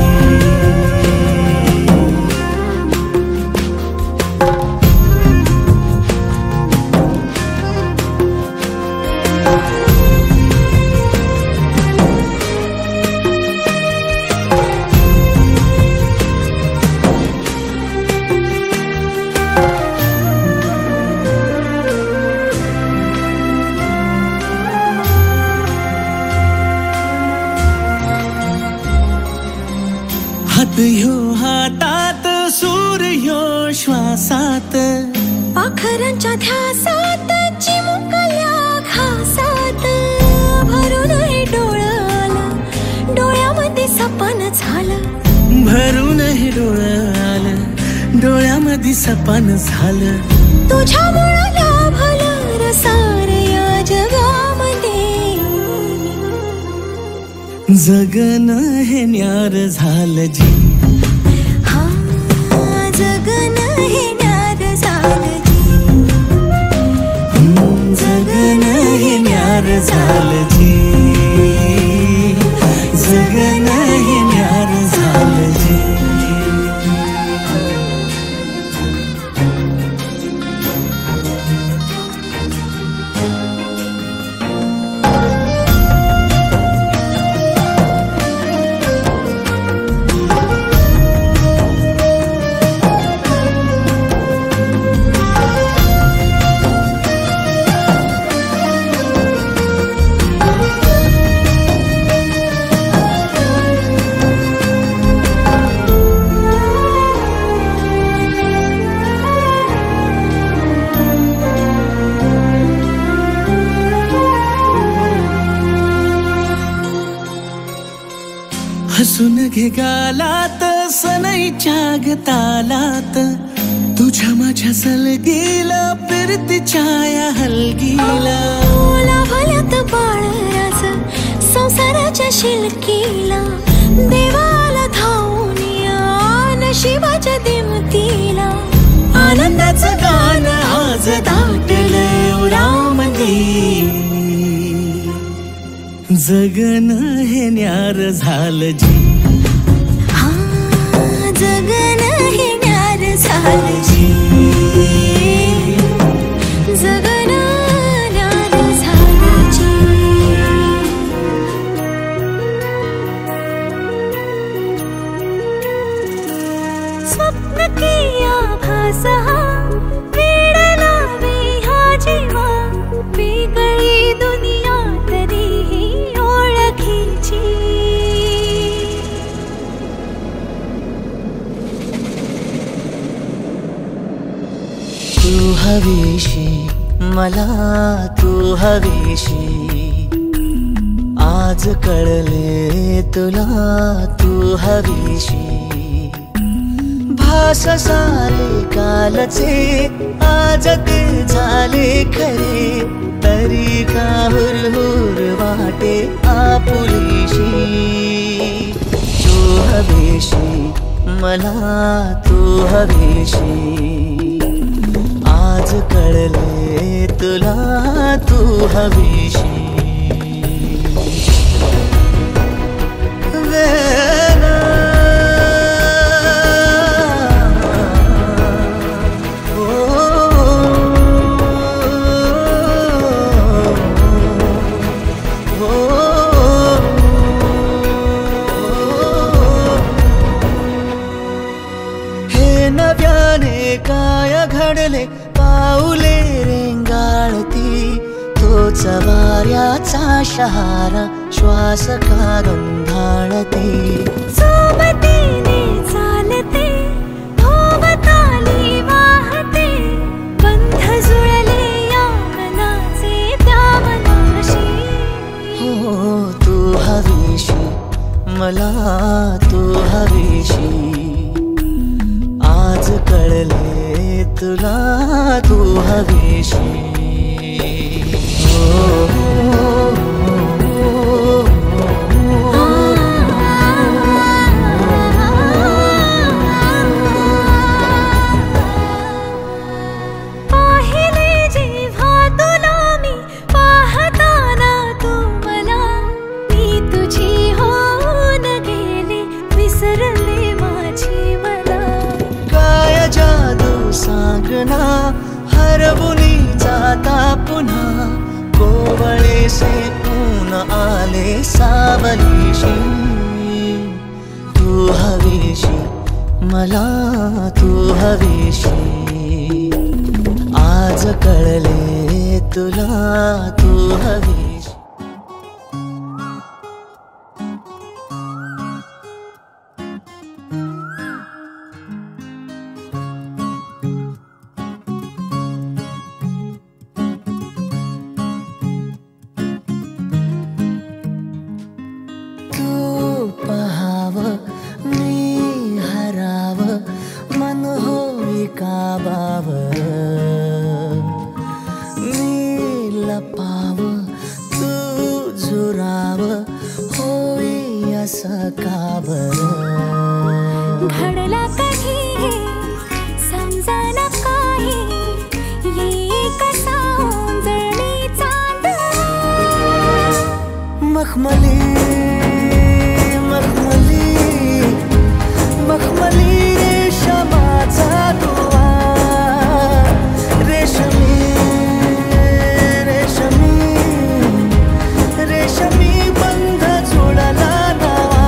हात ह्यो हातात सूर्य ह्यो श्वासात पाखरांच्या ध्यासात चिमुकल्या घासात भरून हे डोळ्याला डोळ्यामध्ये सपन झालं भरून हे डोळ्याला डोळ्यामध्ये सपान झालं तुझ्यामुळं लाभलं रसार या जगामध्ये जगन हे न्यार झालं जी हा जगन हे न्यार झालं जी जगन हे न्यार झालं जी जगन हे न्यार झालं जी हसून घे गालात सनईच्या गतालात तुझ्या माझ्या सलगीला फिरतीच्या या हलगीला लाभल्यात बाळराज संसाराच्या शिलकीला देवाला धावून या नशिबाच्या दिमतीला आनंदाचं गाणं आज दाटलं उरामध्ये जगन हे न्यार झालं जी हा जगन हे न्यार झालं जी जगन न्यार झालं जी स्वप्न किया भास हा वेड लावे हा जीवा वेगळी दुनिया तरीही ओळखीची तू हवीशी मला तू हवीशी आज कळले तुला तू हवीशी भास सारे कालचे आज ते झाले खरे तरी का हुरहुर वाटे आपुलीशी तू हवीशी मला तू हवीशी आज कळले तुला तू हवीशी हे नव्याने काय घडले पाऊले रेंगाळती तोच वाऱ्याचा शहारा श्वास का गंधाळते सोबतीने चालते भोवताली वाहते बंध जुळले या मनाचे त्या मनाशी हो तू हवीशी मला तू हवीशी आज कळले तुला तू हवीशी पाहिले जेव्हा तुला मी पाहताना तू मला मी तुझी होऊन गेले विसरले माझी मला काय जादू सांगना हरवुनी जाता पुन्हा कोवळे से ऊन आले सावलीशी तू हवीशी मला तू हवीशी आज कळले तुला तू हवीशी तू पहाव मी हराव मन हो मखमली मखमली मखमली रेशमाचा दुवा रेशमी रेशमी रेशमी बंध जुळला नवा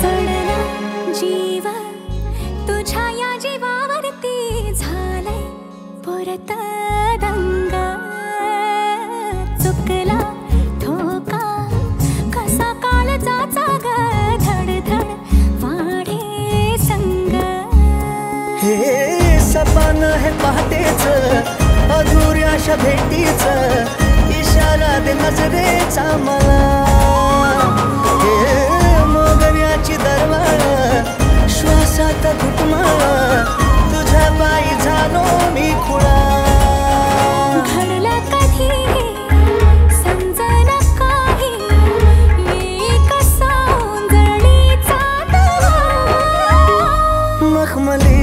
जडला जीव तुझ्या या जीवावरती झालंय परत दंग चुकला ठोका कसा कालचाचा ग धडधड वाढे संग हे सपान हे पहाटेच अधुऱ्याशा भेटीच इशारा दे नजरेचा मला हे मोगऱ्याची दरवाळ श्वासात घुटमाळ तुझ्या पायी झालो मी खुळा घडलं कधी समजन काही एक सौंदर्याचा दवा मखमली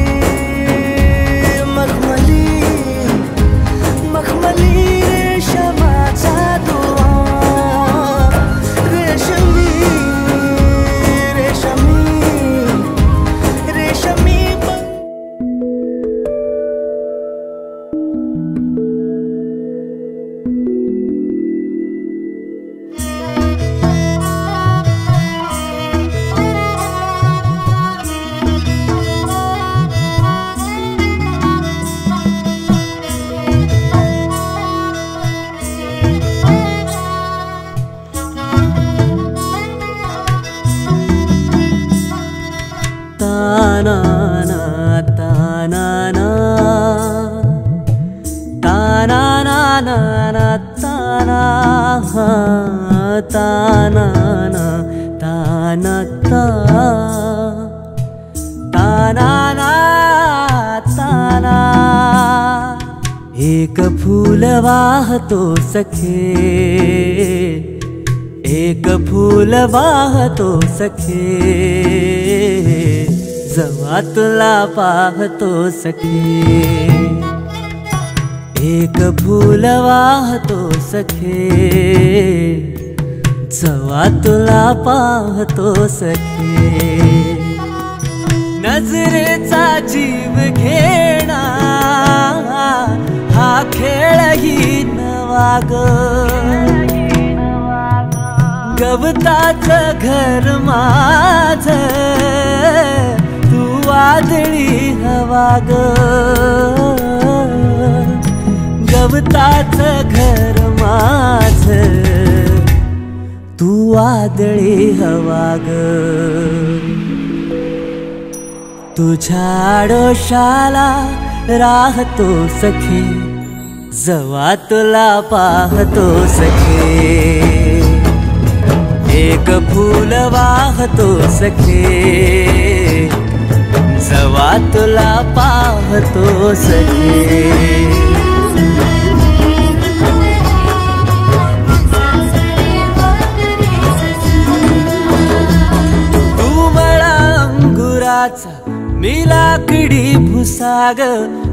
मखमली मखमली रेशमाचा दुवा रेशमी रेशमी रेशमी तानाना तानाना तानाना ताना तानाना ताना तानाना ताना एक फूल वाहतो सखे एक फूल वाहतो सखे जवा तुला पाहतो सखे एक फूल वाहतो सखे जवा तुला पाहतो सखे नजरेचा जीव घेणा हा खेळही नवा ग गवताचं घर माझं तू वादळी हवा ग गवताचं घर माझं तू वादळी हवा ग तुझ्या आडोशाला राहतो सखे जवा तुला पाहतो सखे एक फूल वाहतो सखे जवा तुला पाहतो सखे तू मला अंगुराचा मी लाकडी भुसाग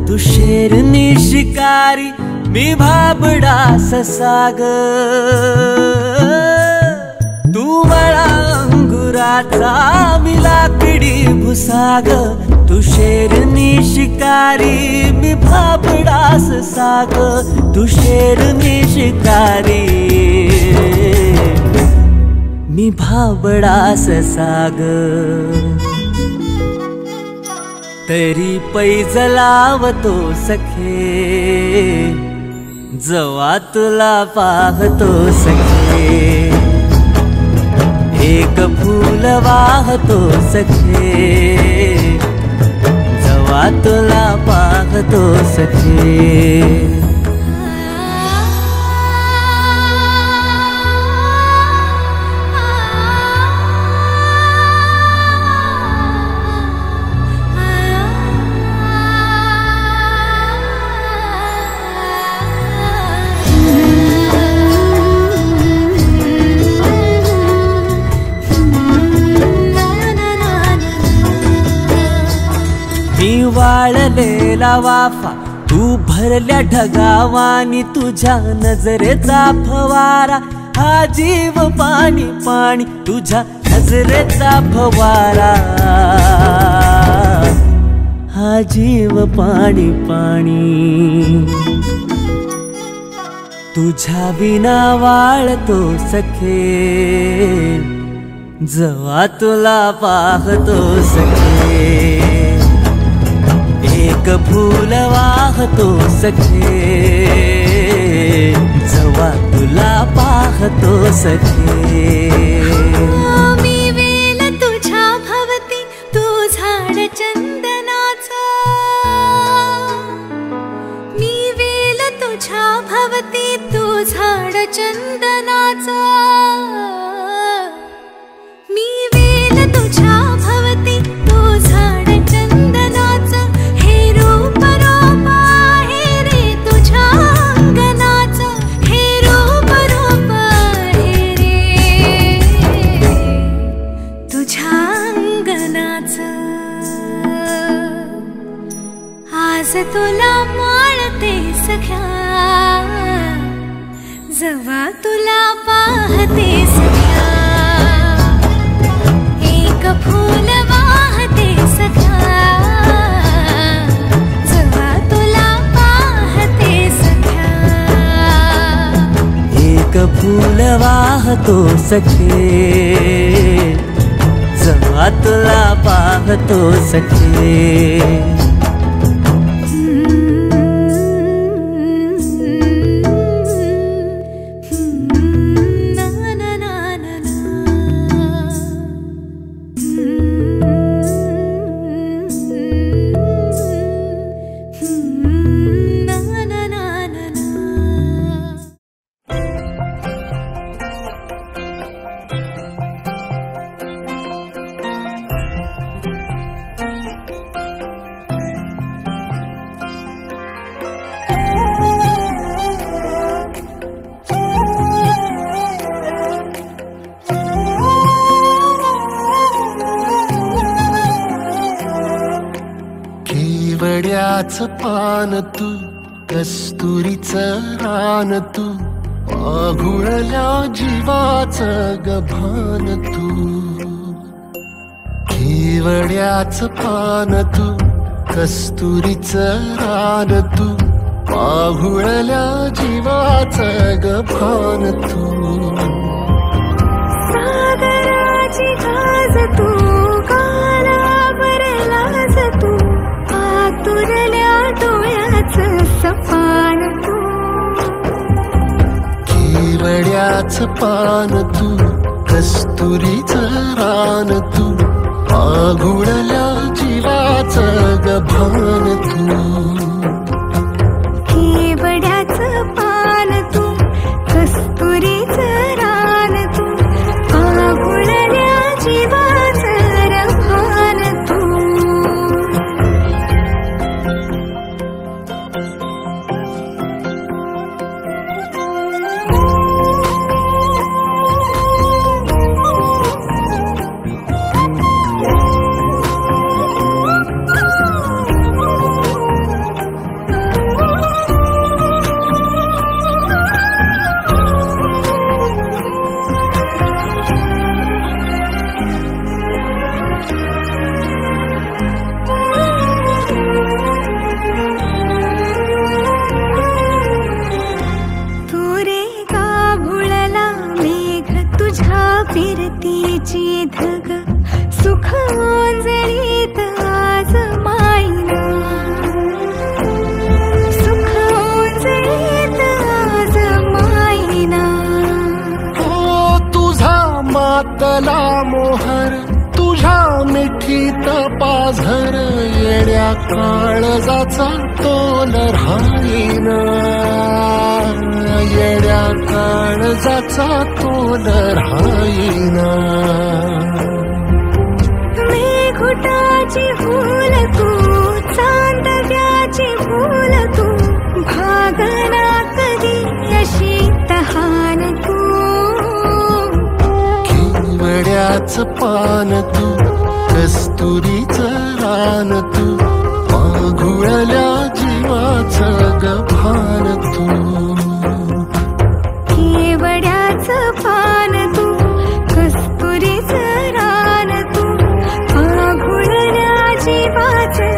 तू शेरनी शिकारी मी भाबडा ससाग तू मला अंगुराचा मी लाकडी भुसाग तू शेरनी शिकारी मी भाबडा ससाग तू शेरनी शिकारी मी भाबडा ससाग तरी पैज लावतो सखे जवा तुला पाहतो सखे एक फूल वाहतो सखे जवा तुला पाहतो सखे मी वाळलेला वाफा तू भरल्या ढगावानी तुझ्या नजरेचा फवारा हा जीव पाणी पाणी तुझ्या नजरेचा फवारा हा जीव पाणी पाणी तुझ्या विना वाळतो सखे जवा तुला पाहतो सखे एक फूल वाहतो सखे जवा तुला पाहतो सखे मी वेल तुझ्या भवती तू झाड चंदनाचा मी वेल तुझ्या भवती तू झाड चंदनाचा मी वेल तुझ्या भवती तू झाड चंदनाचा आज तुला माळते सख्या जवा तुला पाहते सख्या एक फूल वाहते सख्या जवा तुला पाहते सख्या एक फूल वाहतो सखे जवा तुला पाहतो सखे पान तू कस्तुरीचं रान तू पाघुळल्या जीवाचं गभान तू केवड्याचं पान तू कस्तुरीचं रान तू पाघुळल्या जीवाचं गभान तू सागराची गाज तू गालावर लाज तू आतुरल्या डोळ्याचं सपान तू केवड्याचं पान तू कस्तुरीचं रान तू पाघुळल्या जीवाचं गभान तू केवड्याचं पान तू कस्तुरीचं रान तू पाघुळल्या जीवाचं रभान तू फिरतीची धग सुख ओंजळीत आज मायना सुख ओंजळीत आज मायना तुझा मातला झर येड्या काळजाचा तोल राहीना येड्या काळजाचा तोल राहीना मेघुटाची फूल तू चांदव्याची फूल तू भागना कधी अशी तहान तू केवड्याच पान तू कस्तुरीचं रान तू माघुळल्या जीवाचं गभान तू केवड्याचं पान तू कस्तुरीचं रान तू माघुळल्या जीवाचं